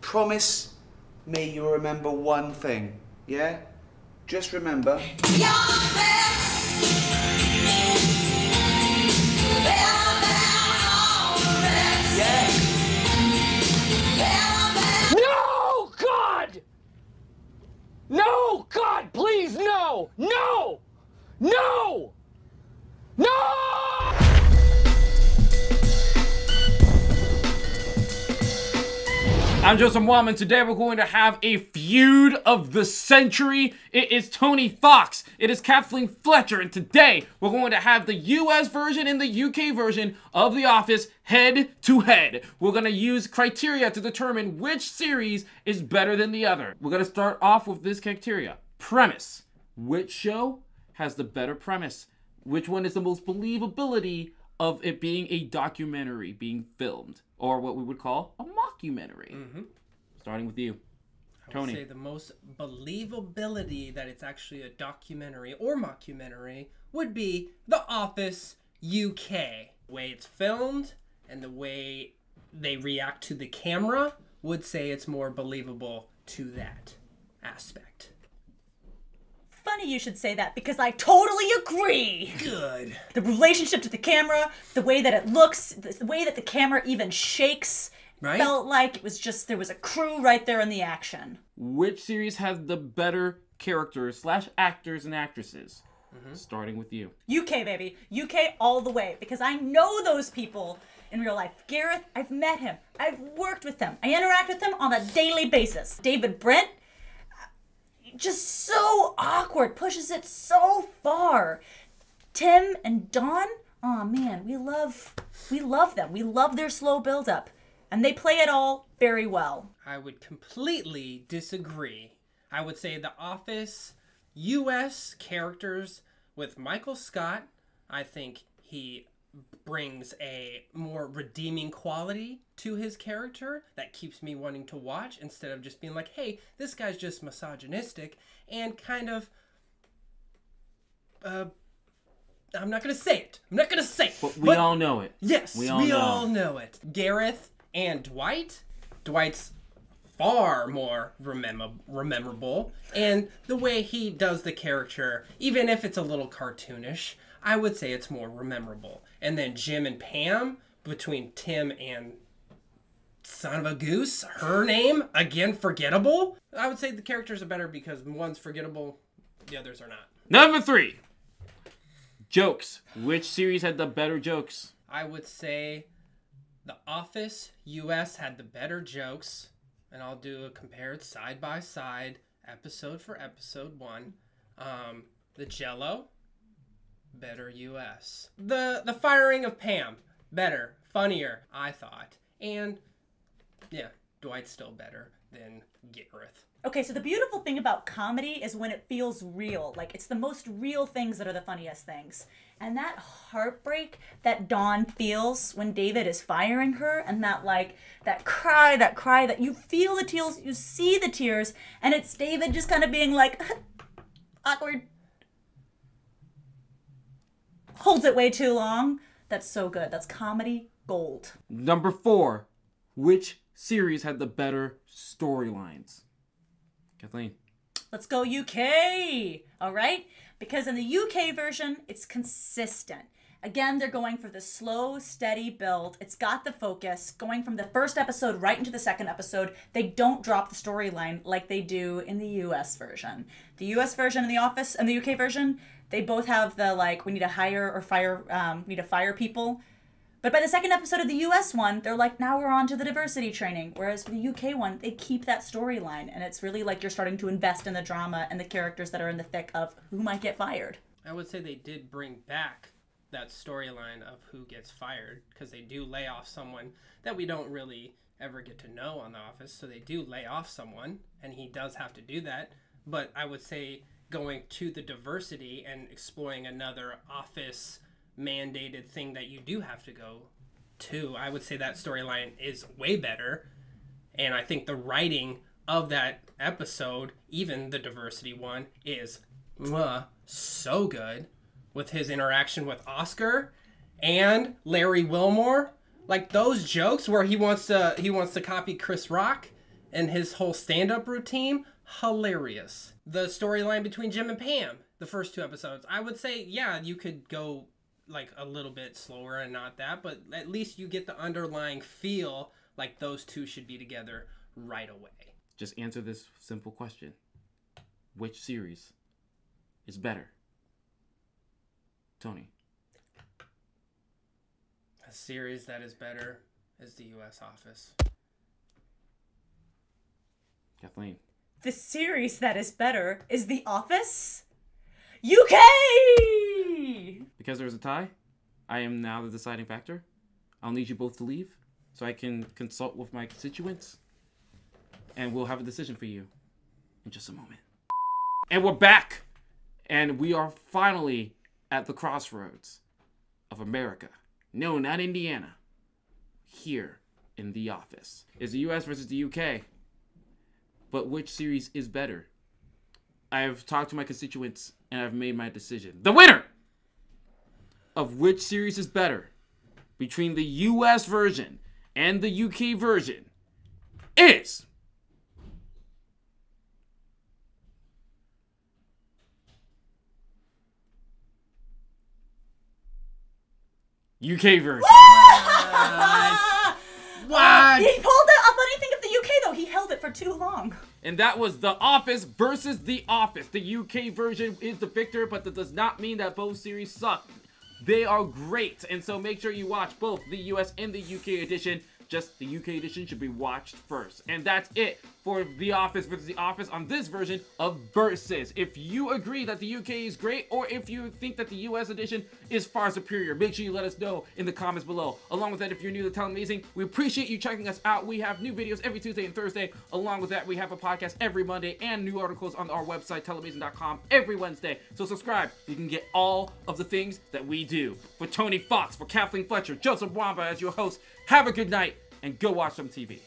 promise me you'll remember one thing, yeah? Just remember. No, God! No, God, please, no! No! No! No! I'm Joseph Mwamba, and today we're going to have a feud of the century. It is Tony Fox, it is Kathleen Fletcher, and today we're going to have the US version and the UK version of The Office head to head. We're going to use criteria to determine which series is better than the other. We're going to start off with this criteria. Premise. Which show has the better premise? Which one is the most believability of it being a documentary being filmed? Or what we would call a mockumentary. Mm-hmm. Starting with you, Tony. I would say the most believability that it's actually a documentary or mockumentary would be The Office UK. The way it's filmed and the way they react to the camera would say it's more believable to that aspect. Funny you should say that, because I totally agree. Good. The relationship to the camera, the way that it looks, the way that the camera even shakes, right? Felt like it was just, there was a crew right there in the action. Which series has the better characters / actors and actresses? Starting with you. UK, baby. UK all the way, because I know those people in real life. Gareth, I've met him. I've worked with him. I interact with him on a daily basis. David Brent, just so awkward, pushes it so far. Tim and Dawn, oh man, we love them. We love their slow build-up, and they play it all very well. I would completely disagree. I would say The Office US characters with Michael Scott, I think he brings a more redeeming quality to his character that keeps me wanting to watch, instead of just being like, hey, this guy's just misogynistic and kind of I'm not gonna say it. But we all know it. Yes, we all know it. Gareth and Dwight's far more rememberable, and the way he does the character, even if it's a little cartoonish, I would say it's more memorable. And then Jim and Pam, between Tim and son of a goose, her name, again, forgettable. I would say the characters are better because one's forgettable, the others are not. Number 3. Jokes. Which series had the better jokes? I would say The Office US had the better jokes, and I'll do a compared side by side, episode for episode 1. The Jello, better US. The firing of Pam, better, funnier, I thought. And yeah, Dwight's still better than Gareth. Okay, so the beautiful thing about comedy is when it feels real. Like, it's the most real things that are the funniest things. And that heartbreak that Dawn feels when David is firing her, and that, like, that cry, that you feel the tears, you see the tears, and it's David just kind of being like, awkward. Holds it way too long. That's so good. That's comedy gold. Number 4. Which series had the better storylines? Kathleen. Let's go UK. All right? Because in the UK version, it's consistent. Again, they're going for the slow, steady build. It's got the focus. Going from the first episode right into the second episode, they don't drop the storyline like they do in the US version. The US version and The Office and the UK version, they both have the, like, we need to hire or fire, we need to fire people. But by the second episode of the US one, they're like, now we're on to the diversity training. Whereas for the UK one, they keep that storyline. And it's really like you're starting to invest in the drama and the characters that are in the thick of who might get fired. I would say they did bring back that storyline of who gets fired, because they do lay off someone that we don't really ever get to know on The Office. So they do lay off someone, and he does have to do that. But I would say going to the diversity and exploring another Office mandated thing that you do have to go to, I would say that storyline is way better. And I think the writing of that episode, even the diversity one, is so good, with his interaction with Oscar and Larry Wilmore. Like those jokes where he wants to copy Chris Rock, and his whole stand-up routine, hilarious. The storyline between Jim and Pam, the first 2 episodes, I would say, yeah, you could go like a little bit slower and not that, but at least you get the underlying feel like those two should be together right away. Just answer this simple question. Which series is better? Tony. A series that is better is the U.S. Office. Kathleen. The series that is better is The Office UK! Because there's a tie, I am now the deciding factor. I'll need you both to leave so I can consult with my constituents. And we'll have a decision for you in just a moment. And we're back! And we are finally at the crossroads of America. No, not Indiana. Here in The Office. It's the US versus the UK. But which series is better? I've talked to my constituents and I've made my decision. The winner of which series is better between the US version and the UK version is UK version. What? He pulled a funny thing of the UK though. He held it for too long. And that was The Office versus The Office. The UK version is the victor, but that does not mean that both series suck. They are great, and so make sure you watch both the US and the UK edition. Just the UK edition should be watched first. And that's it for The Office versus The Office on this version of Versus. If you agree that the UK is great, or if you think that the US edition is far superior, make sure you let us know in the comments below. Along with that, if you're new to Telemazing, we appreciate you checking us out. We have new videos every Tuesday and Thursday. Along with that, we have a podcast every Monday and new articles on our website, telemazing.com, every Wednesday. So subscribe. You can get all of the things that we do. For Tony Fox, for Kathleen Fletcher, Joseph Mwamba as your host, have a good night and go watch some TV.